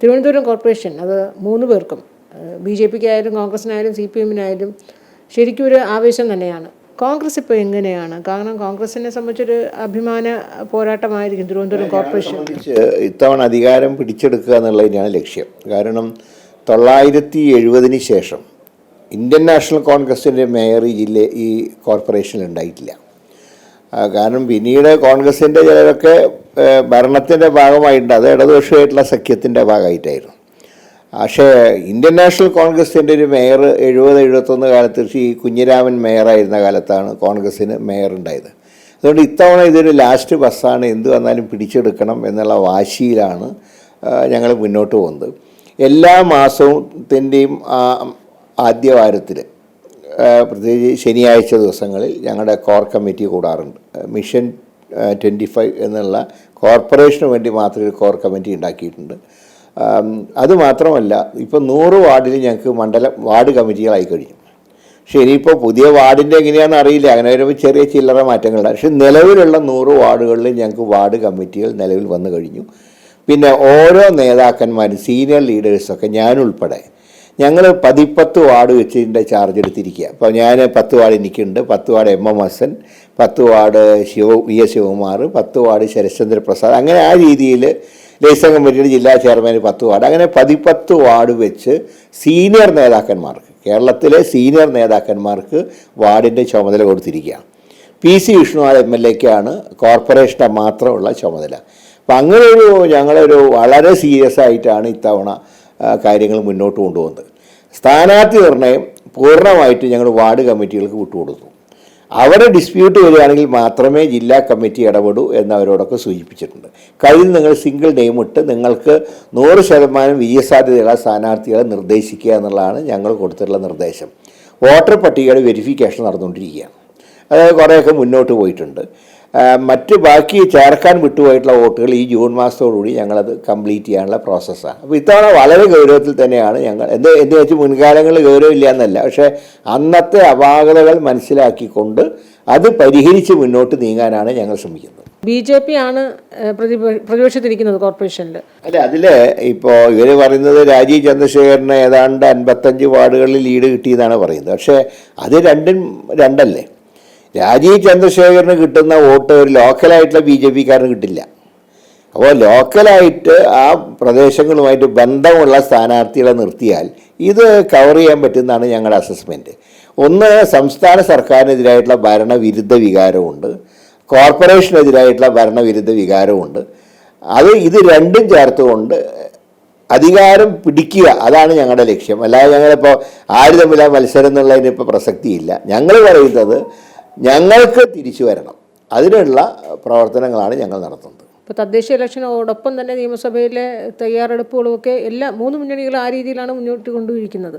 Thiruvananthapuram corporation അത് 3 പേർക്കും BJPക്കായാലും കോൺഗ്രസിനായാലും CPM-നായാലും ശരിക്കും ഒരു ആവേശം തന്നെയാണ്. കോൺഗ്രസ് ഇപ്പോൾ എങ്ങനെയാണ്? കാരണം കോൺഗ്രസിനെ സംബന്ധിച്ചൊരു അഭിമാന പോരാട്ടമായിരിക്കും തിരുവനന്തപുരം കോർപ്പറേഷൻ. ഇത്തവണ അധികാരം പിടിച്ചെടുക്കുക എന്നുള്ളതിനാണ് ലക്ഷ്യം. കാരണം 970 ശേഷം ഇന്ത്യൻ നാഷണൽ കോൺഗ്രസിൻ്റെ മേയർ ഈ കോർപ്പറേഷനിൽ ഉണ്ടായിട്ടില്ല. കാരണം പിന്നീട് കോൺഗ്രസിൻ്റെ ചിലരൊക്കെ ഭരണത്തിൻ്റെ ഭാഗമായിട്ടുണ്ട്, അത് ഇടതുപക്ഷമായിട്ടുള്ള സഖ്യത്തിൻ്റെ ഭാഗമായിട്ടായിരുന്നു. പക്ഷേ ഇന്ത്യൻ നാഷണൽ കോൺഗ്രസിൻ്റെ ഒരു മേയർ 70-71 കാലത്ത് ശ്രീ കുഞ്ഞിരാമൻ മേയറായിരുന്ന കാലത്താണ് കോൺഗ്രസ്സിന് മേയർ ഉണ്ടായത്. അതുകൊണ്ട് ഇത്തവണ ഇതൊരു ലാസ്റ്റ് ബസ്സാണ്, എന്ത് വന്നാലും പിടിച്ചെടുക്കണം എന്നുള്ള വാശിയിലാണ് ഞങ്ങൾ മുന്നോട്ട് പോകുന്നത്. എല്ലാ മാസത്തിൻ്റെയും ആദ്യ വാരത്തിൽ, പ്രത്യേകിച്ച് ശനിയാഴ്ച ദിവസങ്ങളിൽ ഞങ്ങളുടെ കോർ കമ്മിറ്റി കൂടാറുണ്ട്. മിഷൻ 25 എന്നുള്ള കോർപ്പറേഷന് വേണ്ടി മാത്രം ഒരു കോർ കമ്മിറ്റി ഉണ്ടാക്കിയിട്ടുണ്ട്. അതുമാത്രമല്ല, ഇപ്പോൾ 100 വാർഡിൽ ഞങ്ങൾക്ക് വാർഡ് കമ്മിറ്റികളായി കഴിഞ്ഞു. പക്ഷേ ഇനിയിപ്പോൾ പുതിയ വാർഡിൻ്റെ എങ്ങനെയാണെന്ന് അറിയില്ല, അങ്ങനെ വരുമ്പോൾ ചെറിയ ചില്ലറ മാറ്റങ്ങളുണ്ട്. പക്ഷേ നിലവിലുള്ള 100 വാർഡുകളിൽ ഞങ്ങൾക്ക് വാർഡ് കമ്മിറ്റികൾ നിലവിൽ വന്നു കഴിഞ്ഞു. പിന്നെ ഓരോ നേതാക്കന്മാരും സീനിയർ ലീഡേഴ്സൊക്കെ ഞാനുൾപ്പെടെ ഞങ്ങൾ 10 വാർഡ് വെച്ച് ഇതിൻ്റെ ചാർജ് എടുത്തിരിക്കുക. അപ്പോൾ ഞാൻ 10 വാർഡ് എനിക്കുണ്ട്, 10 ward MM Hasan, 10 ward VS Sivakumar, 10 ward Sarathchandra Prasad, അങ്ങനെ ആ രീതിയിൽ ലേസൺ കമ്മിറ്റിയുടെ ജില്ലാ ചെയർമാൻ 10 വാർഡ്, അങ്ങനെ 10 വാർഡ് വെച്ച് സീനിയർ നേതാക്കന്മാർക്ക്, കേരളത്തിലെ സീനിയർ നേതാക്കന്മാർക്ക് വാർഡിൻ്റെ ചുമതല കൊടുത്തിരിക്കുകയാണ്. PC വിഷ്ണുനാഥ് MLAക്കാണ് കോർപ്പറേഷൻ്റെ മാത്രമുള്ള ചുമതല. അപ്പം അങ്ങനെയൊരു ഞങ്ങളൊരു വളരെ സീരിയസ് ആയിട്ടാണ് ഇത്തവണ കാര്യങ്ങൾ മുന്നോട്ട് കൊണ്ടുപോകുന്നത്. സ്ഥാനാർത്ഥി നിർണയം പൂർണ്ണമായിട്ട് ഞങ്ങൾ വാർഡ് കമ്മിറ്റികൾക്ക് വിട്ടുകൊടുത്തു. അവിടെ ഡിസ്പ്യൂട്ട് വരികയാണെങ്കിൽ മാത്രമേ ജില്ലാ കമ്മിറ്റി ഇടപെടൂ എന്നവരോടൊക്കെ സൂചിപ്പിച്ചിട്ടുണ്ട്. കയ്യിൽ നിങ്ങൾ സിംഗിൾ നെയിം ഇട്ട് നിങ്ങൾക്ക് 100% വിജയസാധ്യതയുള്ള സ്ഥാനാർത്ഥികളെ നിർദ്ദേശിക്കുക എന്നുള്ളതാണ് ഞങ്ങൾ കൊടുത്തിട്ടുള്ള നിർദ്ദേശം. വോട്ടർ പട്ടികയുടെ വെരിഫിക്കേഷൻ നടന്നുകൊണ്ടിരിക്കുകയാണ്. അതായത് കുറേയൊക്കെ മുന്നോട്ട് പോയിട്ടുണ്ട്. മറ്റ് ബാക്കി ചേർക്കാൻ വിട്ടുപോയിട്ടുള്ള വോട്ടുകൾ ഈ ജൂൺ മാസത്തോടുകൂടി ഞങ്ങളത് കംപ്ലീറ്റ് ചെയ്യാനുള്ള പ്രോസസ്സാണ്. അപ്പോൾ ഇത്തവണ വളരെ ഗൗരവത്തിൽ തന്നെയാണ് ഞങ്ങൾ എന്ത് വെച്ച് മുൻകാലങ്ങളിൽ ഗൗരവമില്ല എന്നല്ല, പക്ഷേ അന്നത്തെ അപാകതകൾ മനസ്സിലാക്കിക്കൊണ്ട് അത് പരിഹരിച്ച് മുന്നോട്ട് നീങ്ങാനാണ് ഞങ്ങൾ ശ്രമിക്കുന്നത്. BJP ആണ് പ്രതിപക്ഷത്തിരിക്കുന്നത് കോർപ്പറേഷനിൽ. അല്ല, അതിൽ ഇപ്പോൾ ഇവർ പറയുന്നത് രാജീവ് ചന്ദ്രശേഖരന് ഏതാണ്ട് 55 വാർഡുകളിൽ ലീഡ് കിട്ടിയെന്നാണ് പറയുന്നത്. പക്ഷേ അത് രണ്ടല്ലേ. രാജീവ് ചന്ദ്രശേഖരന് കിട്ടുന്ന വോട്ട് ഒരു ലോക്കലായിട്ടുള്ള BJPക്കാരന് കിട്ടില്ല. അപ്പോൾ ലോക്കലായിട്ട് ആ പ്രദേശങ്ങളുമായിട്ട് ബന്ധമുള്ള സ്ഥാനാർത്ഥികളെ നിർത്തിയാൽ ഇത് കവർ ചെയ്യാൻ പറ്റുന്നതാണ് ഞങ്ങളുടെ അസസ്മെൻറ്റ്. ഒന്ന്, സംസ്ഥാന സർക്കാരിനെതിരായിട്ടുള്ള ഭരണവിരുദ്ധ വികാരമുണ്ട്, കോർപ്പറേഷനെതിരായിട്ടുള്ള ഭരണവിരുദ്ധ വികാരമുണ്ട്. ഇത് രണ്ടും ചേർത്തുകൊണ്ട് അധികാരം പിടിക്കുക, അതാണ് ഞങ്ങളുടെ ലക്ഷ്യം. അല്ലാതെ ഞങ്ങളിപ്പോൾ ആര് തമ്മിലാ മത്സരം എന്നുള്ളതിനിപ്പോൾ പ്രസക്തിയില്ല. ഞങ്ങൾ പറയുന്നത് ഞങ്ങൾക്ക് തിരിച്ചു വരണം, അതിനുള്ള പ്രവർത്തനങ്ങളാണ് ഞങ്ങൾ നടത്തുന്നത്. ഇപ്പോൾ തദ്ദേശ ഇലക്ഷനോടൊപ്പം തന്നെ നിയമസഭയിലെ തയ്യാറെടുപ്പുകളുമൊക്കെ എല്ലാ 3 മുന്നണികളും ആ രീതിയിലാണ് മുന്നോട്ട് കൊണ്ടുപോയിരിക്കുന്നത്.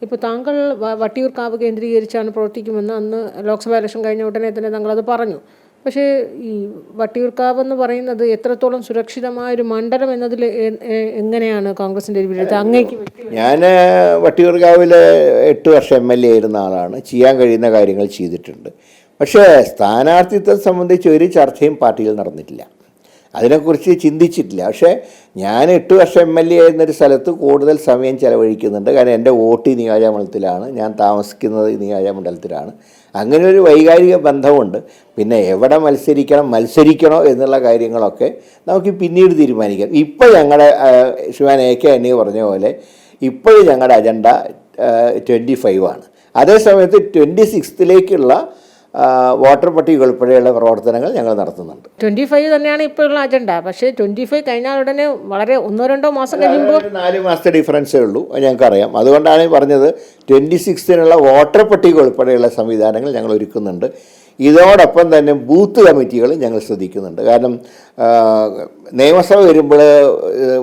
ഇപ്പോൾ താങ്കൾ വട്ടിയൂർക്കാവ് കേന്ദ്രീകരിച്ചാണ് പ്രവർത്തിക്കുമെന്ന് അന്ന് ലോക്സഭാ ഇലക്ഷൻ കഴിഞ്ഞ ഉടനെ തന്നെ താങ്കളത് പറഞ്ഞു. പക്ഷേ ഈ വട്ടിയൂർക്കാവ് എന്ന് പറയുന്നത് എത്രത്തോളം സുരക്ഷിതമായൊരു മണ്ഡലം എന്നതിൽ എങ്ങനെയാണ് കോൺഗ്രസിൻ്റെ ഒരു വിലയിരുത്തൽ? അങ്ങേക്ക് ഞാൻ വട്ടിയൂർക്കാവിൽ 8 വർഷം MLA ആയിരുന്ന ആളാണ്. ചെയ്യാൻ കഴിയുന്ന കാര്യങ്ങൾ ചെയ്തിട്ടുണ്ട്. പക്ഷേ സ്ഥാനാർത്ഥിത്വം സംബന്ധിച്ച് ഒരു ചർച്ചയും പാർട്ടിയിൽ നടന്നിട്ടില്ല, അതിനെക്കുറിച്ച് ചിന്തിച്ചിട്ടില്ല. പക്ഷേ ഞാൻ 8 വർഷം MLA ആയിരുന്നൊരു സ്ഥലത്ത് കൂടുതൽ സമയം ചിലവഴിക്കുന്നുണ്ട്. കാരണം എൻ്റെ വോട്ട് ഈ നിയോജകമണ്ഡലത്തിലാണ്, ഞാൻ താമസിക്കുന്നത് ഈ നിയോജകമണ്ഡലത്തിലാണ്. അങ്ങനെ ഒരു വൈകാരിക ബന്ധമുണ്ട്. പിന്നെ എവിടെ മത്സരിക്കണോ എന്നുള്ള കാര്യങ്ങളൊക്കെ നമുക്ക് പിന്നീട് തീരുമാനിക്കാം. ഇപ്പോൾ ഞങ്ങളുടെ ശിവാൻ AK ആൻ്റണി പറഞ്ഞ പോലെ ഇപ്പോഴും ഞങ്ങളുടെ അജണ്ട 25 ആണ്. അതേസമയത്ത് 26ലേക്കുള്ള വോട്ടർ പട്ടിക ഉൾപ്പെടെയുള്ള പ്രവർത്തനങ്ങൾ ഞങ്ങൾ നടത്തുന്നുണ്ട്. 25 തന്നെയാണ് ഇപ്പോഴുള്ള അജണ്ട. പക്ഷേ 25 കഴിഞ്ഞാൽ ഉടനെ വളരെ 1-2 മാസം കഴിയുമ്പോൾ 4 മാസത്തെ ഡിഫറൻസേ ഉള്ളൂ, ഞങ്ങൾക്കറിയാം. അതുകൊണ്ടാണ് പറഞ്ഞത് 26നുള്ള വോട്ടർ പട്ടിക ഉൾപ്പെടെയുള്ള സംവിധാനങ്ങൾ ഞങ്ങൾ ഒരുക്കുന്നുണ്ട്. ഇതോടൊപ്പം തന്നെ ബൂത്ത് കമ്മിറ്റികൾ ഞങ്ങൾ ശ്രദ്ധിക്കുന്നുണ്ട്. കാരണം നിയമസഭ വരുമ്പോൾ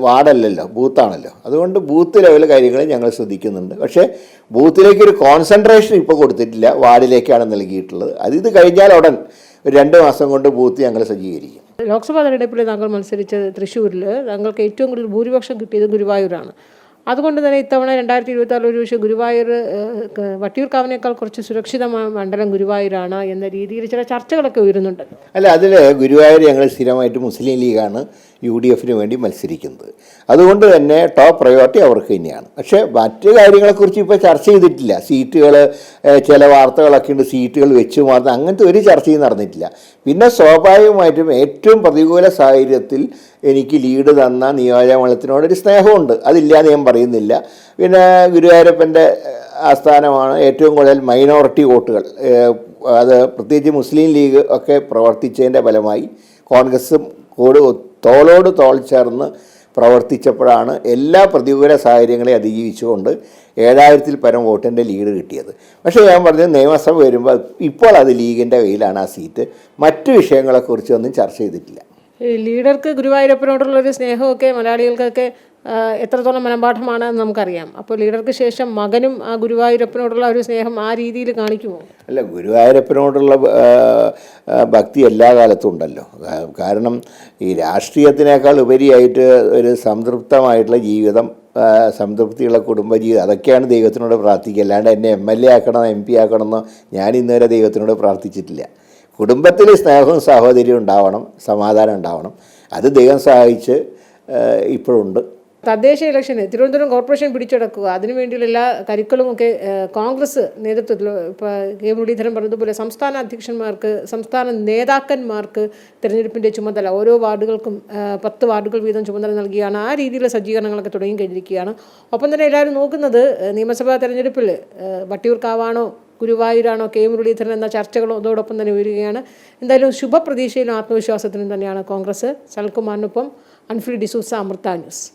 വാർഡല്ലല്ലോ, ബൂത്താണല്ലോ. അതുകൊണ്ട് ബൂത്ത് ലെവൽ കാര്യങ്ങൾ ഞങ്ങൾ ശ്രദ്ധിക്കുന്നുണ്ട്. പക്ഷേ ബൂത്തിലേക്കൊരു കോൺസെൻട്രേഷൻ ഇപ്പോൾ കൊടുത്തിട്ടില്ല, വാർഡിലേക്കാണ് നൽകിയിട്ടുള്ളത്. ഇത് കഴിഞ്ഞാൽ ഉടൻ 2 മാസം കൊണ്ട് ബൂത്ത് ഞങ്ങൾ സജ്ജീകരിക്കും. ലോക്സഭാ തെരഞ്ഞെടുപ്പിൽ താങ്കൾ മത്സരിച്ച തൃശ്ശൂരിൽ താങ്കൾക്ക് ഏറ്റവും കൂടുതൽ ഭൂരിപക്ഷം കിട്ടിയത് ഗുരുവായൂരാണ്. അതുകൊണ്ട് തന്നെ ഇത്തവണ 2026 ഒരു പക്ഷേ ഗുരുവായൂർ വട്ടിയൂർക്കാവിനേക്കാൾ കുറച്ച് സുരക്ഷിതമായ മണ്ഡലം ഗുരുവായൂരാണ് എന്ന രീതിയിൽ ചില ചർച്ചകളൊക്കെ ഉയരുന്നുണ്ട്. അല്ല, അതിൽ ഗുരുവായൂർ ഞങ്ങൾ സ്ഥിരമായിട്ട് മുസ്ലിം ലീഗാണ് UDFന് വേണ്ടി മത്സരിക്കുന്നത്. അതുകൊണ്ട് തന്നെ ടോപ്പ് പ്രയോറിറ്റി അവർക്ക് തന്നെയാണ്. പക്ഷേ മറ്റു കാര്യങ്ങളെക്കുറിച്ച് ഇപ്പോൾ ചർച്ച ചെയ്തിട്ടില്ല. സീറ്റുകൾ, ചില വാർത്തകളൊക്കെ ഉണ്ട്, സീറ്റുകൾ വെച്ച് മാറുന്ന അങ്ങനത്തെ ഒരു ചർച്ചയും നടന്നിട്ടില്ല. പിന്നെ സ്വാഭാവികമായിട്ടും ഏറ്റവും പ്രതികൂല സാഹചര്യത്തിൽ എനിക്ക് ലീഡ് തന്ന നിയോജകമണ്ഡലത്തിനോടൊരു സ്നേഹമുണ്ട്, അതില്ലാന്ന് ഞാൻ പറയുന്നില്ല. പിന്നെ ഗുരുവായൂരപ്പൻ്റെ ആസ്ഥാനമാണ്, ഏറ്റവും കൂടുതൽ മൈനോറിറ്റി വോട്ടുകൾ, അത് പ്രത്യേകിച്ച് മുസ്ലിം ലീഗ് ഒക്കെ പ്രവർത്തിച്ചതിൻ്റെ ഫലമായി കോൺഗ്രസും തോളോട് തോൾ ചേർന്ന് പ്രവർത്തിച്ചപ്പോഴാണ് എല്ലാ പ്രതികൂല സാഹചര്യങ്ങളെ അതിജീവിച്ചുകൊണ്ട് 7000-ൽ പരം വോട്ടിൻ്റെ ലീഡ് കിട്ടിയത്. പക്ഷേ ഞാൻ പറഞ്ഞത് നിയമസഭ വരുമ്പോൾ ഇപ്പോൾ അത് ലീഗിൻ്റെ കയ്യിലാണ് ആ സീറ്റ്. മറ്റു വിഷയങ്ങളെക്കുറിച്ചൊന്നും ചർച്ച ചെയ്തിട്ടില്ല. ലീഡർക്ക് ഗുരുവായൂരപ്പനോടുള്ളൊരു സ്നേഹമൊക്കെ മലയാളികൾക്കൊക്കെ എത്രത്തോളം മനഃപാഠമാണെന്ന് നമുക്കറിയാം. അപ്പോൾ ലീഡർക്ക് ശേഷം മകനും ആ ഗുരുവായൂരപ്പനോടുള്ള ഒരു സ്നേഹം ആ രീതിയിൽ കാണിക്കുമോ? അല്ല, ഗുരുവായൂരപ്പനോടുള്ള ഭക്തി എല്ലാ കാലത്തും ഉണ്ടല്ലോ. കാരണം ഈ രാഷ്ട്രീയത്തിനേക്കാൾ ഉപരിയായിട്ട് ഒരു സംതൃപ്തമായിട്ടുള്ള ജീവിതം, സംതൃപ്തിയുള്ള കുടുംബജീവിതം, അതൊക്കെയാണ് ദൈവത്തിനോട് പ്രാർത്ഥിക്കുക. അല്ലാണ്ട് എന്നെ MLA ആക്കണം, MP ആക്കണമെന്നോ ഞാൻ ഇന്നുവരെ ദൈവത്തിനോട് പ്രാർത്ഥിച്ചിട്ടില്ല. കുടുംബത്തിൽ സ്നേഹവും സാഹോദര്യവും ഉണ്ടാവണം, സമാധാനം ഉണ്ടാവണം. അത് ദൈവം സഹായിച്ച് ഇപ്പോഴുണ്ട്. തദ്ദേശ ഇലക്ഷന് തിരുവനന്തപുരം കോർപ്പറേഷൻ പിടിച്ചെടുക്കുക, അതിനുവേണ്ടിയുള്ള എല്ലാ കരുക്കളുമൊക്കെ കോൺഗ്രസ് നേതൃത്വത്തിൽ, ഇപ്പോൾ കെ മുരളീധരൻ പറഞ്ഞതുപോലെ സംസ്ഥാന അധ്യക്ഷന്മാർക്ക്, സംസ്ഥാന നേതാക്കന്മാർക്ക് തിരഞ്ഞെടുപ്പിൻ്റെ ചുമതല ഓരോ വാർഡുകൾക്കും 10 വാർഡുകൾ വീതം ചുമതല നൽകിയാണ്. ആ രീതിയിലുള്ള സജ്ജീകരണങ്ങളൊക്കെ തുടങ്ങി കഴിഞ്ഞിരിക്കുകയാണ്. ഒപ്പം തന്നെ എല്ലാവരും നോക്കുന്നത് നിയമസഭാ തെരഞ്ഞെടുപ്പിൽ വട്ടിയൂർക്കാവാണോ ഗുരുവായൂരാണോ കെ മുരളീധരൻ എന്ന ചർച്ചകളും അതോടൊപ്പം തന്നെ ഉയരുകയാണ്. എന്തായാലും ശുഭപ്രതീക്ഷയിലും ആത്മവിശ്വാസത്തിലും തന്നെയാണ് കോൺഗ്രസ്. സൽകുമാറിനൊപ്പം അൻഫ്രി ഡിസൂസ, അമൃത ന്യൂസ്.